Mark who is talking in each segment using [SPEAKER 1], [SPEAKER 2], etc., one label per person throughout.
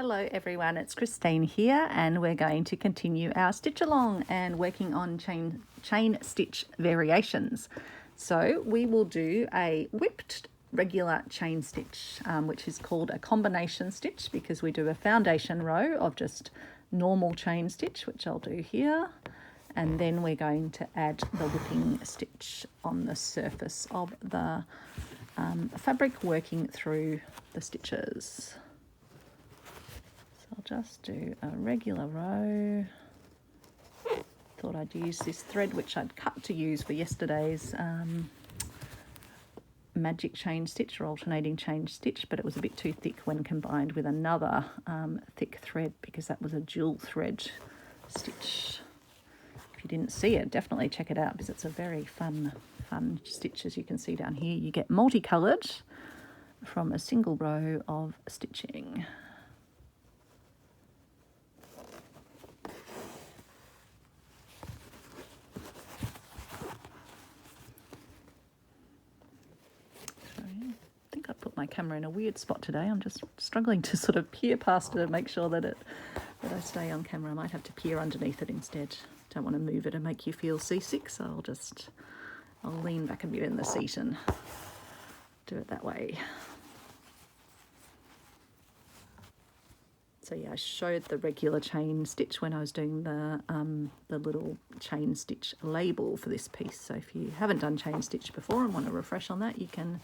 [SPEAKER 1] Hello everyone, it's Christine here and we're going to continue our stitch along and working on chain stitch variations. So we will do a whipped regular chain stitch, which is called a combination stitch because we do a foundation row of just normal chain stitch, which I'll do here. And then we're going to add the whipping stitch on the surface of the fabric, working through the stitches. I'll just do a regular row. Thought I'd use this thread which I'd cut to use for yesterday's magic chain stitch or alternating chain stitch, but it was a bit too thick when combined with another thick thread because that was a dual thread stitch. If you didn't see it, definitely check it out because it's a very fun stitch. As you can see down here, you get multicoloured from a single row of stitching. I put my camera in a weird spot today. I'm just struggling to sort of peer past it and make sure that I stay on camera. I might have to peer underneath it instead. Don't want to move it and make you feel seasick, so I'll lean back a bit in the seat and do it that way. So yeah, I showed the regular chain stitch when I was doing the little chain stitch label for this piece. So if you haven't done chain stitch before and want to refresh on that, you can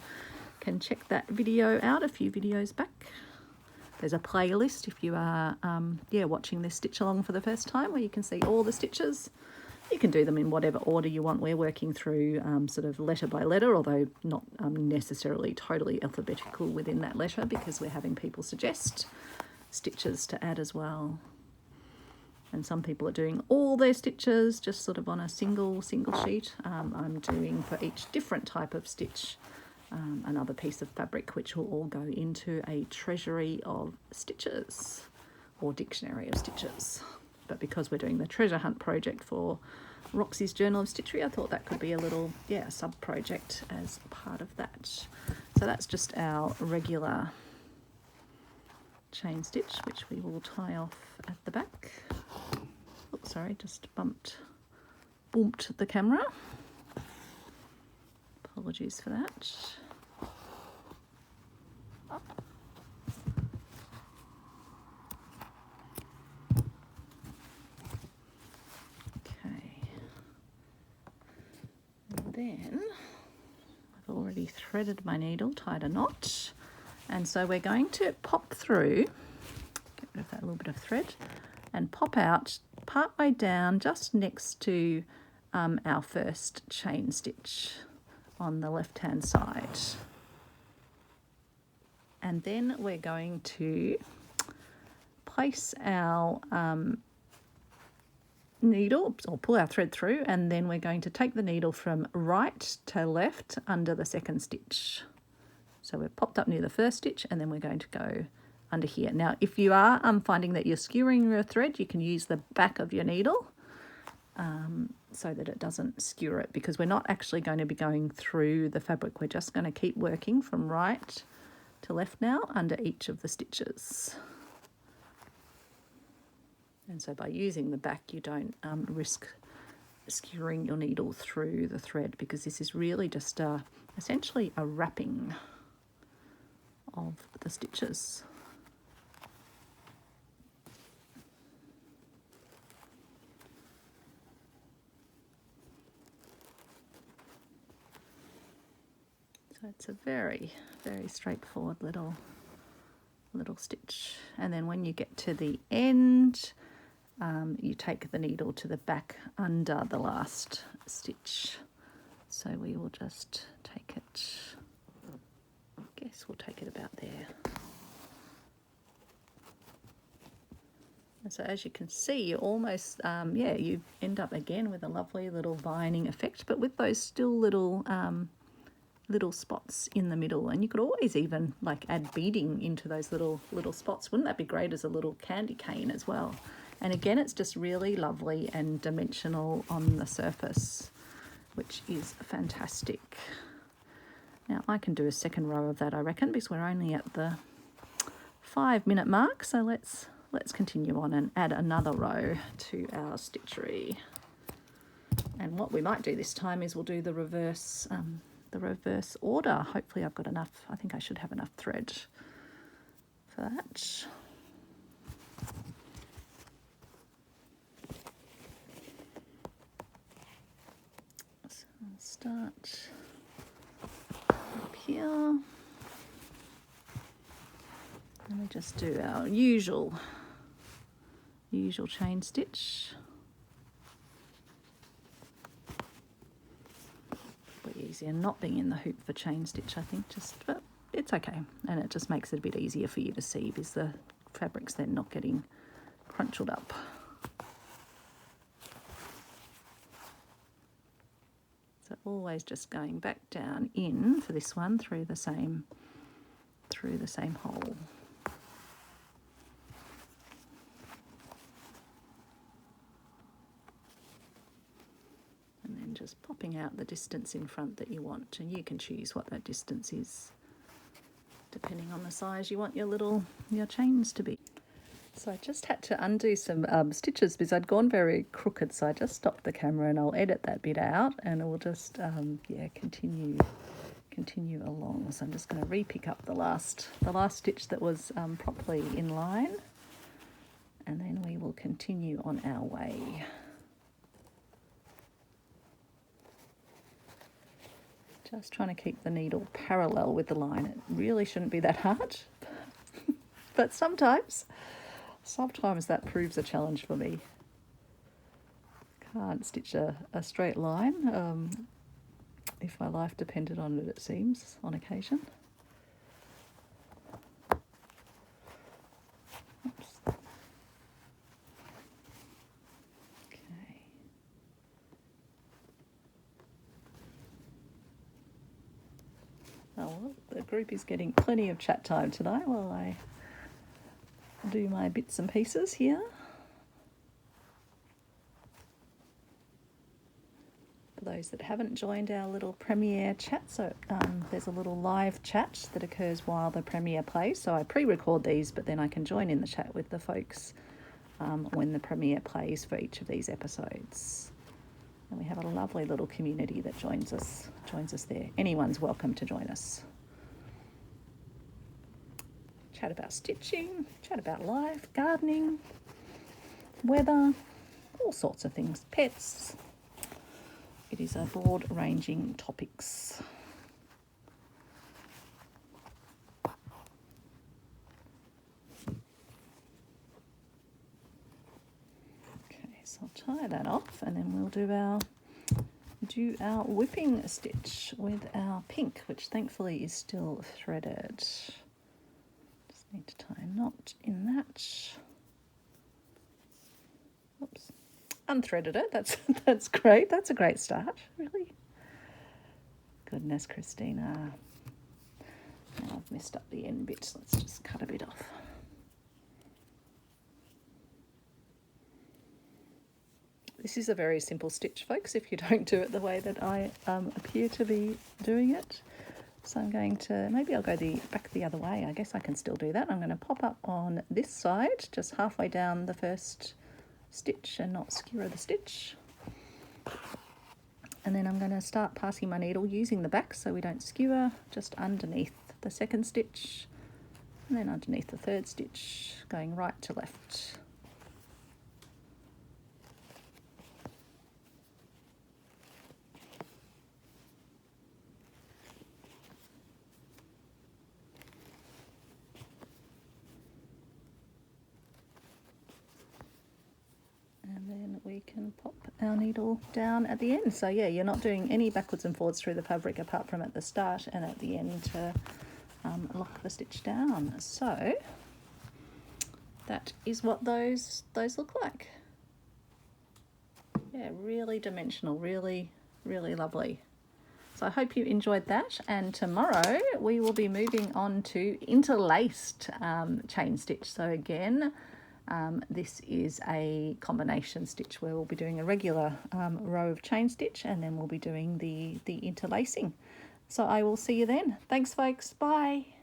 [SPEAKER 1] check that video out a few videos back. There's a playlist if you are watching this stitch along for the first time where you can see all the stitches. You can do them in whatever order you want. We're working through sort of letter by letter, although not necessarily totally alphabetical within that letter because we're having people suggest stitches to add as well. And some people are doing all their stitches just sort of on a single sheet. I'm doing for each different type of stitch another piece of fabric which will all go into a treasury of stitches or dictionary of stitches. But because we're doing the treasure hunt project for Roxy's Journal of Stitchery, I thought that could be a little sub project as part of that. So that's just our regular chain stitch, which we will tie off at the back. Oh, sorry, just bumped the camera. Apologies for that. Okay. And then I've already threaded my needle, tied a knot. And so we're going to pop through, get rid of that little bit of thread, and pop out part way down just next to our first chain stitch on the left hand side. And then we're going to place our needle or pull our thread through, and then we're going to take the needle from right to left under the second stitch. So we've popped up near the first stitch and then we're going to go under here. Now, if you are finding that you're skewering your thread, you can use the back of your needle so that it doesn't skewer it, because we're not actually going to be going through the fabric. We're just going to keep working from right to left now under each of the stitches. And so by using the back, you don't risk skewering your needle through the thread, because this is really just essentially a wrapping of the stitches. So it's a very, very straightforward little stitch. And then when you get to the end, you take the needle to the back under the last stitch. So we will just take it, I guess we'll take it about there. And so as you can see, you almost, you end up again with a lovely little vining effect, but with those still little spots in the middle. And you could always even like add beading into those little spots. Wouldn't that be great as a little candy cane as well? And again, it's just really lovely and dimensional on the surface, which is fantastic. Now I can do a second row of that, I reckon, because we're only at the 5-minute mark, so let's continue on and add another row to our stitchery. And what we might do this time is we'll do the reverse order. Hopefully I've got enough. I think I should have enough thread for that. So I'll start up here. And we just do our usual chain stitch. Easier not being in the hoop for chain stitch, I think, but it's okay, and it just makes it a bit easier for you to see because the fabric's then not getting crunching up. So always just going back down in for this one through the same hole. Just popping out the distance in front that you want, and you can choose what that distance is depending on the size you want your chains to be. So I just had to undo some stitches because I'd gone very crooked, so I just stopped the camera and I'll edit that bit out and it will just continue along. So I'm just going to re-pick up the last stitch that was properly in line, and then we will continue on our way. Just trying to keep the needle parallel with the line. It really shouldn't be that hard, but sometimes that proves a challenge for me. Can't stitch a straight line if my life depended on it, it seems, on occasion. Oops. Oh, well, the group is getting plenty of chat time tonight while I do my bits and pieces here. For those that haven't joined our little premiere chat, so there's a little live chat that occurs while the premiere plays. So I pre-record these, but then I can join in the chat with the folks when the premiere plays for each of these episodes. And we have a lovely little community that joins us there. Anyone's welcome to join us. Chat about stitching, chat about life, gardening, weather, all sorts of things, pets. It is a broad-ranging topics. So I'll tie that off, and then we'll do our whipping stitch with our pink, which thankfully is still threaded. Just need to tie a knot in that. Oops, unthreaded it. That's great. That's a great start, really. Goodness, Christina. Now I've messed up the end bit, so let's just cut a bit off. This is a very simple stitch, folks, if you don't do it the way that I appear to be doing it. So I'm going to, maybe I'll go back the other way. I guess I can still do that. I'm going to pop up on this side, just halfway down the first stitch and not skewer the stitch. And then I'm going to start passing my needle using the back so we don't skewer, just underneath the second stitch, and then underneath the third stitch, going right to left. And then we can pop our needle down at the end. So yeah, you're not doing any backwards and forwards through the fabric apart from at the start and at the end to lock the stitch down. So that is what those look like. Yeah, really dimensional, really, really lovely. So I hope you enjoyed that, and tomorrow we will be moving on to interlaced chain stitch. So again, this is a combination stitch where we'll be doing a regular row of chain stitch, and then we'll be doing the interlacing. So I will see you then. Thanks, folks. Bye.